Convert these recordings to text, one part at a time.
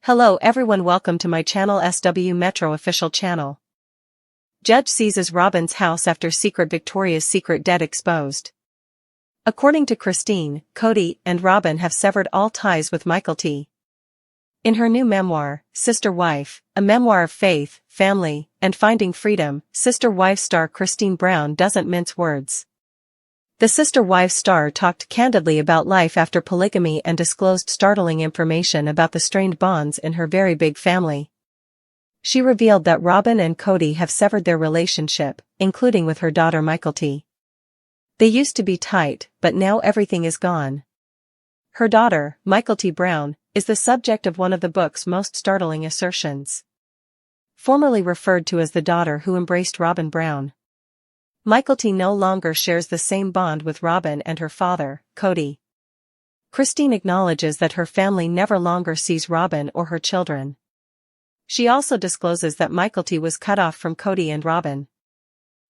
Hello everyone, welcome to my channel SW Metro official channel. Judge seizes Robyn's house after secret Victoria's Secret debt exposed. According to Christine, Cody and Robyn have severed all ties with Michael T. In her new memoir, Sister Wife, a memoir of faith, family, and finding freedom, Sister Wife star Christine Brown doesn't mince words. The Sister Wives star talked candidly about life after polygamy and disclosed startling information about the strained bonds in her very big family. She revealed that Robyn and Cody have severed their relationship, including with her daughter Michael T. They used to be tight, but now everything is gone. Her daughter, Michael T. Brown, is the subject of one of the book's most startling assertions. Formerly referred to as the daughter who embraced Robyn Brown, Michael T. no longer shares the same bond with Robyn and her father, Cody. Christine acknowledges that her family never longer sees Robyn or her children. She also discloses that Michael T. was cut off from Cody and Robyn.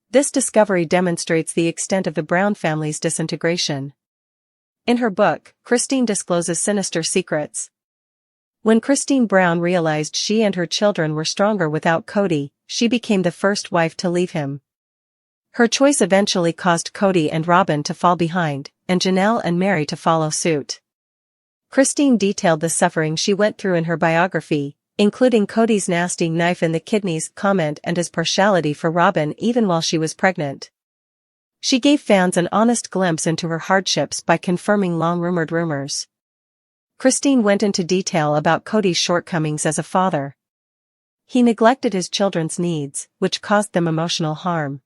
This discovery demonstrates the extent of the Brown family's disintegration. In her book, Christine discloses sinister secrets. When Christine Brown realized she and her children were stronger without Cody, she became the first wife to leave him. Her choice eventually caused Cody and Robyn to fall behind, and Janelle and Mary to follow suit. Christine detailed the suffering she went through in her biography, including Cody's nasty knife in the kidneys comment and his partiality for Robyn even while she was pregnant. She gave fans an honest glimpse into her hardships by confirming long-rumored rumors. Christine went into detail about Cody's shortcomings as a father. He neglected his children's needs, which caused them emotional harm.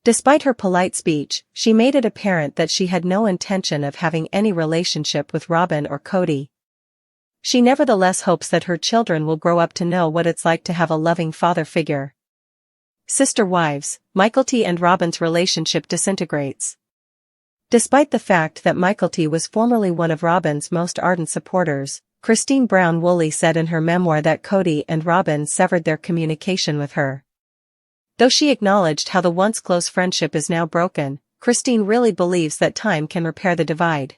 Despite her polite speech, she made it apparent that she had no intention of having any relationship with Robyn or Cody. She nevertheless hopes that her children will grow up to know what it's like to have a loving father figure. Sister Wives, Michael T. and Robyn's relationship disintegrates. Despite the fact that Michael T. was formerly one of Robyn's most ardent supporters, Christine Brown Woolley said in her memoir that Cody and Robyn severed their communication with her. Though she acknowledged how the once close friendship is now broken, Christine really believes that time can repair the divide.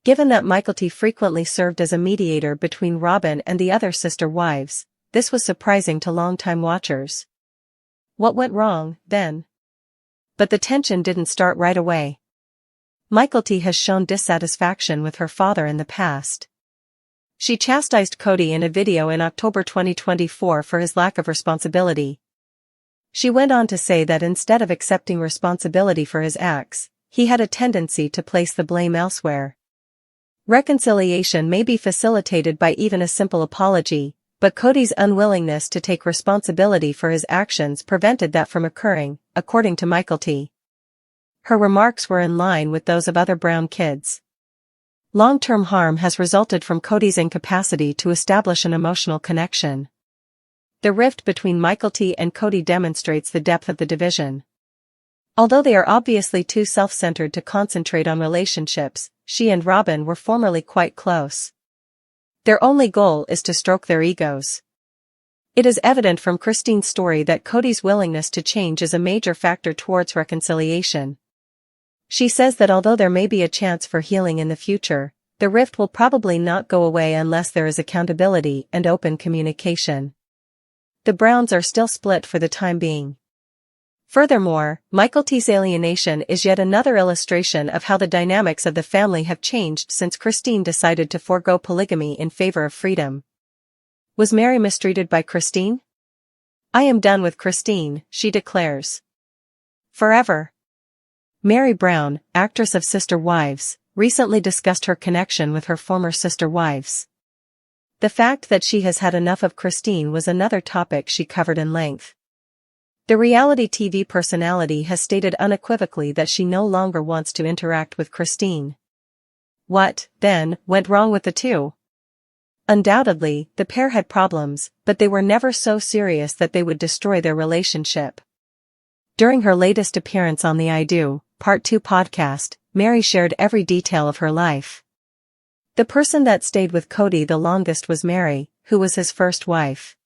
Given that Michael T. frequently served as a mediator between Robyn and the other sister wives, this was surprising to longtime watchers. What went wrong, then? But the tension didn't start right away. Michael T. has shown dissatisfaction with her father in the past. She chastised Cody in a video in October 2024 for his lack of responsibility. She went on to say that instead of accepting responsibility for his acts, he had a tendency to place the blame elsewhere. Reconciliation may be facilitated by even a simple apology, but Cody's unwillingness to take responsibility for his actions prevented that from occurring, according to Michael T. Her remarks were in line with those of other Brown kids. Long-term harm has resulted from Cody's incapacity to establish an emotional connection. The rift between Michael T. and Cody demonstrates the depth of the division. Although they are obviously too self-centered to concentrate on relationships, she and Robyn were formerly quite close. Their only goal is to stroke their egos. It is evident from Christine's story that Cody's willingness to change is a major factor towards reconciliation. She says that although there may be a chance for healing in the future, the rift will probably not go away unless there is accountability and open communication. The Browns are still split for the time being. Furthermore, Michael T.'s alienation is yet another illustration of how the dynamics of the family have changed since Christine decided to forego polygamy in favor of freedom. Was Mary mistreated by Christine? I am done with Christine, she declares. Forever. Mary Brown, actress of Sister Wives, recently discussed her connection with her former sister wives. The fact that she has had enough of Christine was another topic she covered in length. The reality TV personality has stated unequivocally that she no longer wants to interact with Christine. What, then, went wrong with the two? Undoubtedly, the pair had problems, but they were never so serious that they would destroy their relationship. During her latest appearance on the I Do, Part 2 podcast, Mary shared every detail of her life. The person that stayed with Cody the longest was Mary, who was his first wife.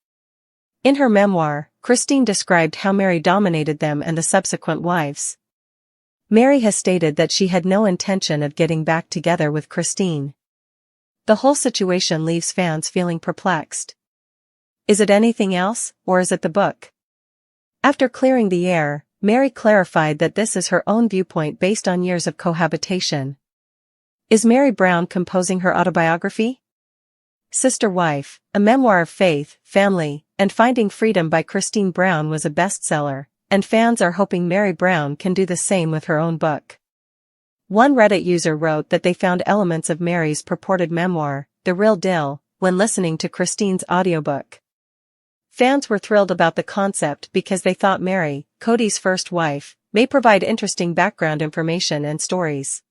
In her memoir, Christine described how Mary dominated them and the subsequent wives. Mary has stated that she had no intention of getting back together with Christine. The whole situation leaves fans feeling perplexed. Is it anything else, or is it the book? After clearing the air, Mary clarified that this is her own viewpoint based on years of cohabitation. Is Mary Brown composing her autobiography? Sister Wife, a memoir of faith, family, and finding freedom by Christine Brown was a bestseller, and fans are hoping Mary Brown can do the same with her own book. One Reddit user wrote that they found elements of Mary's purported memoir, The Real Deal, when listening to Christine's audiobook. Fans were thrilled about the concept because they thought Mary, Cody's first wife, may provide interesting background information and stories.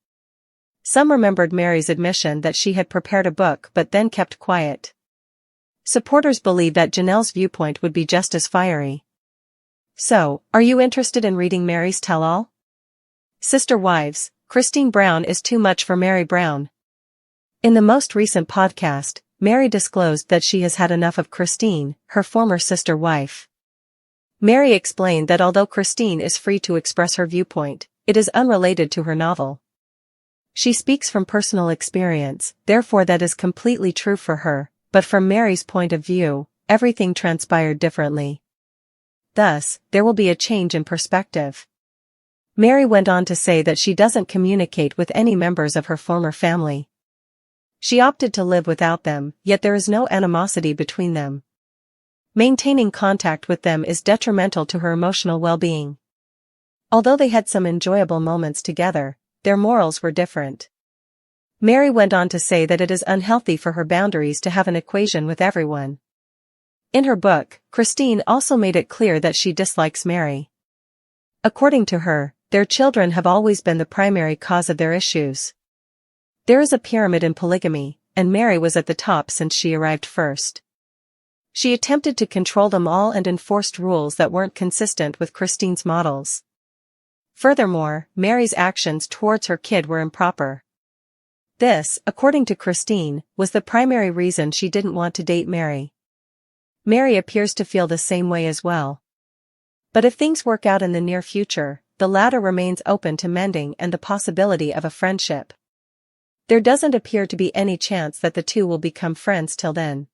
Some remembered Mary's admission that she had prepared a book but then kept quiet. Supporters believe that Janelle's viewpoint would be just as fiery. So, are you interested in reading Mary's tell-all? Sister Wives, Christine Brown is too much for Mary Brown. In the most recent podcast, Mary disclosed that she has had enough of Christine, her former sister wife. Mary explained that although Christine is free to express her viewpoint, it is unrelated to her novel. She speaks from personal experience, therefore that is completely true for her, but from Mary's point of view, everything transpired differently. Thus, there will be a change in perspective. Mary went on to say that she doesn't communicate with any members of her former family. She opted to live without them, yet there is no animosity between them. Maintaining contact with them is detrimental to her emotional well-being. Although they had some enjoyable moments together, their morals were different. Mary went on to say that it is unhealthy for her boundaries to have an equation with everyone. In her book, Christine also made it clear that she dislikes Mary. According to her, their children have always been the primary cause of their issues. There is a pyramid in polygamy, and Mary was at the top since she arrived first. She attempted to control them all and enforced rules that weren't consistent with Christine's models. Furthermore, Mary's actions towards her kid were improper. This, according to Christine, was the primary reason she didn't want to date Mary. Mary appears to feel the same way as well. But if things work out in the near future, the latter remains open to mending and the possibility of a friendship. There doesn't appear to be any chance that the two will become friends till then.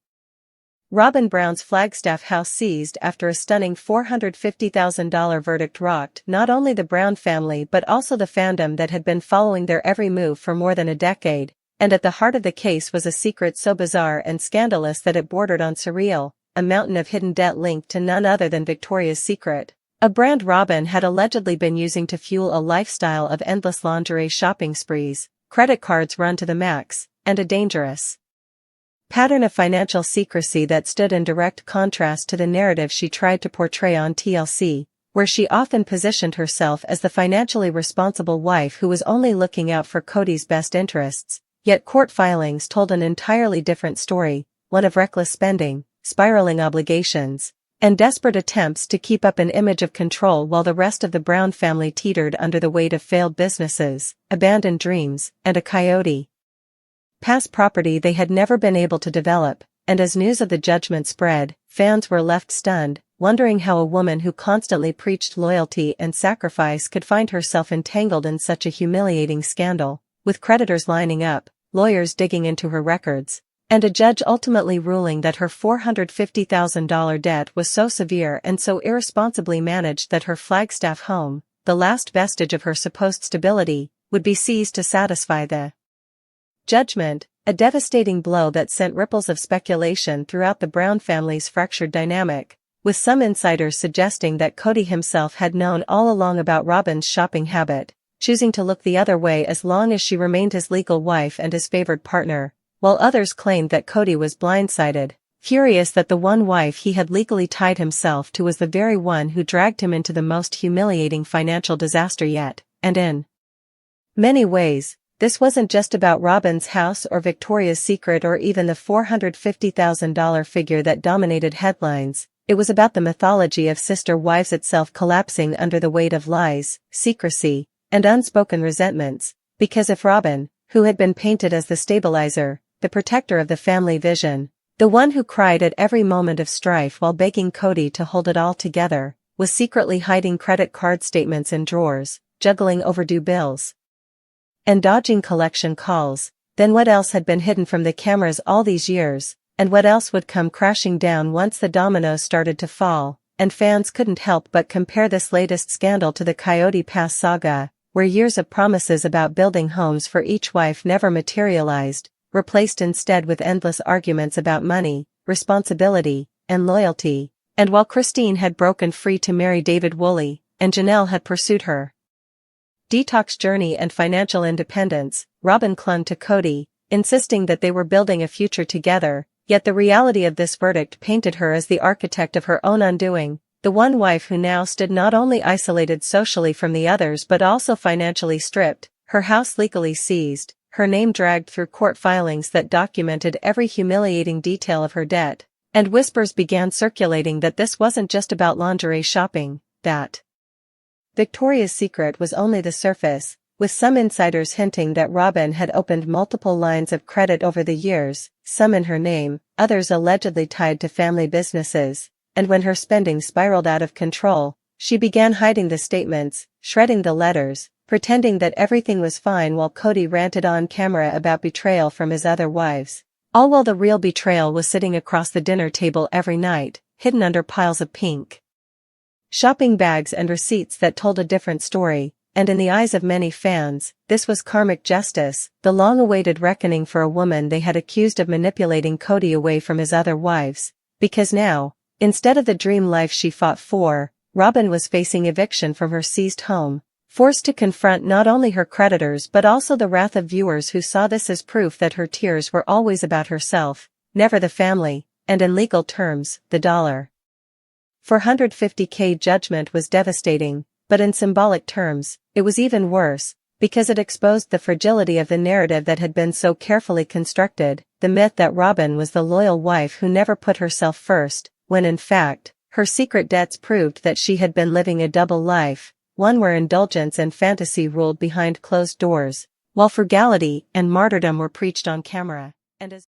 Robyn Brown's Flagstaff house seized after a stunning $450,000 verdict rocked not only the Brown family but also the fandom that had been following their every move for more than a decade, and at the heart of the case was a secret so bizarre and scandalous that it bordered on surreal, a mountain of hidden debt linked to none other than Victoria's Secret, a brand Robyn had allegedly been using to fuel a lifestyle of endless lingerie shopping sprees, credit cards run to the max, and a dangerous pattern of financial secrecy that stood in direct contrast to the narrative she tried to portray on TLC, where she often positioned herself as the financially responsible wife who was only looking out for Cody's best interests, yet court filings told an entirely different story, one of reckless spending, spiraling obligations, and desperate attempts to keep up an image of control while the rest of the Brown family teetered under the weight of failed businesses, abandoned dreams, and a coyote past property they had never been able to develop, and as news of the judgment spread, fans were left stunned, wondering how a woman who constantly preached loyalty and sacrifice could find herself entangled in such a humiliating scandal, with creditors lining up, lawyers digging into her records, and a judge ultimately ruling that her $450,000 debt was so severe and so irresponsibly managed that her Flagstaff home, the last vestige of her supposed stability, would be seized to satisfy the judgment, a devastating blow that sent ripples of speculation throughout the Brown family's fractured dynamic, with some insiders suggesting that Cody himself had known all along about Robyn's shopping habit, choosing to look the other way as long as she remained his legal wife and his favored partner, while others claimed that Cody was blindsided, furious that the one wife he had legally tied himself to was the very one who dragged him into the most humiliating financial disaster yet, and in many ways, this wasn't just about Robyn's house or Victoria's Secret or even the $450,000 figure that dominated headlines, it was about the mythology of sister wives itself collapsing under the weight of lies, secrecy, and unspoken resentments, because if Robyn, who had been painted as the stabilizer, the protector of the family vision, the one who cried at every moment of strife while begging Cody to hold it all together, was secretly hiding credit card statements in drawers, juggling overdue bills, and dodging collection calls, then what else had been hidden from the cameras all these years, and what else would come crashing down once the dominoes started to fall? And fans couldn't help but compare this latest scandal to the Coyote Pass saga, where years of promises about building homes for each wife never materialized, replaced instead with endless arguments about money, responsibility, and loyalty. And while Christine had broken free to marry David Woolley, and Janelle had pursued her detox journey and financial independence, Robyn clung to Cody, insisting that they were building a future together. Yet the reality of this verdict painted her as the architect of her own undoing, the one wife who now stood not only isolated socially from the others but also financially stripped, her house legally seized, her name dragged through court filings that documented every humiliating detail of her debt, and whispers began circulating that this wasn't just about lingerie shopping, that Victoria's Secret was only the surface, with some insiders hinting that Robyn had opened multiple lines of credit over the years, some in her name, others allegedly tied to family businesses, and when her spending spiraled out of control, she began hiding the statements, shredding the letters, pretending that everything was fine while Cody ranted on camera about betrayal from his other wives. All while the real betrayal was sitting across the dinner table every night, hidden under piles of pink shopping bags and receipts that told a different story. And in the eyes of many fans, this was karmic justice, the long-awaited reckoning for a woman they had accused of manipulating Cody away from his other wives, because now, instead of the dream life she fought for, Robyn was facing eviction from her seized home, forced to confront not only her creditors but also the wrath of viewers who saw this as proof that her tears were always about herself, never the family, and in legal terms, the dollar. $450,000 judgment was devastating. But in symbolic terms, it was even worse, because it exposed the fragility of the narrative that had been so carefully constructed, the myth that Robyn was the loyal wife who never put herself first, when in fact, her secret debts proved that she had been living a double life, one where indulgence and fantasy ruled behind closed doors, while frugality and martyrdom were preached on camera. And as